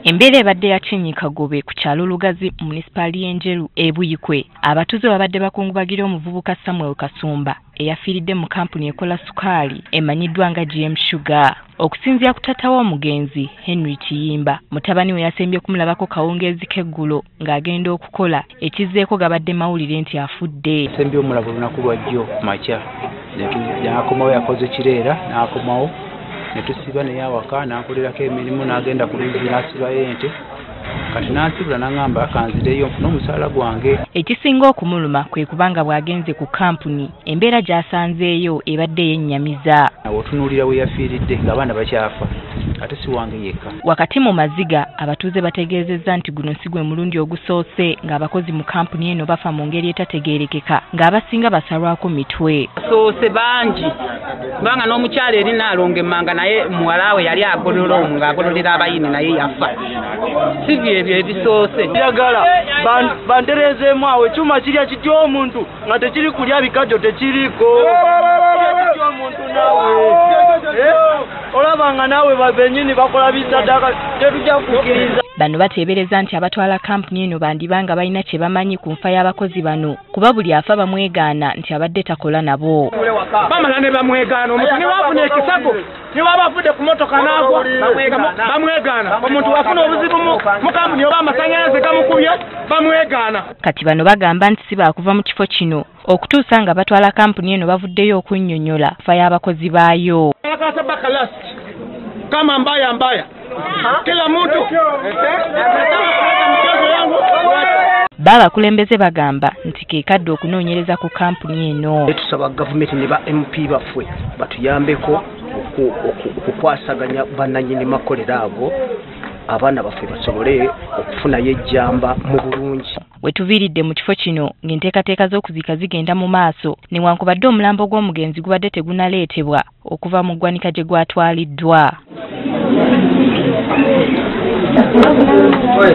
Embeera ebadde yakinnyika Gobe ku kyalo Lugazi munisipali y'Enjeru Buyikwe. Abatuuze babadde bakungubagira omuvubuka Samuel Kasumba eyafiiridde mu kampuni ekola sukaali emanyiddwa nga GM Sugar. Okusinziira ku taata w'omugenzi Henry Kiyimba, mutabani we yasembye kumulabako kawungeezi k'eggulo ng'agenda okukola ekizzeeko gabadde mawulire nti afudde. Yasembye omulabo olunaku lwa jjo makya n'akomawo yakoze kireera n'akomawo ne tusiba naye awaka n'akolerako emirimu n'agenda ku luzzi n'asibayo ente kati n'ansibula n'aŋŋamba kanzireyo nfune omusaala gwange. Ekisinga okumuluma kwe kubanga bw'agenze ku kampuni embeera gy'asanzeeyo ebadde yennyamiza. Otunuulira we yafiiridde ng'abaana bakyafa ate si wange yekka. Wakati mu maziga abatuuze bategeezezza nti guno si gwe mulundi ogusoose ng'abakozi mu kampuni eno bafa mu ngeri etategeerekeka ng'abasinga basalwako mitwe. Basoose bangi kubanga n'omukyala eri Naalonga Emmanga naye muwala we yali agolola omu ng'agololera abayini naye yafa. Sivyo ebyo ebisoose. Njagala bantereezeemu awo ekyuma kirya kitya omuntu nga tekiri kulya bikajjo tekiriko. Omuntu naawe olabanga naawe bennyini bakola bisaddaaka tetujja kukkiriza. Bano bateebereza nti abatwala kampuni eno bandibanga balina kye bamanyi ku nfa y'abakozi bano kuba buli afa bamwegaana nti abadde takola nabo. Bamala ne bamwegaana omuntu ne wafuna ekisago ne waba afudde ku motoka naagwa bamwegaana. Omuntu wafuna obuzibu mu kampuni oba amasannyalaze gamukubye bamwegaana. Kati bano bagamba nti si baakuva mu kifo kino okutuusa nga batwala kampuni eno bavuddeyo okunnyonnyola nfa y'abakozi baayo. Kama mbaya kila mtu Babakulembeze bagamba nti keekadde okunoonyereza ku kampuni eno. Tusaba gavumenti ne ba MP baffe batuyambeko okukwasaganya bannannyini makolera ago abaana baffe basobole okufunayo ejjamba mu bulungi. Wetuviiridde mu kifo kino ng'enteekateeka z'okuziika zigenda mu maaso newankubadde omulambo gw'omugenzi gubadde tegunaleetebwa okuva mu ggwanika gye gwatwaliddwa.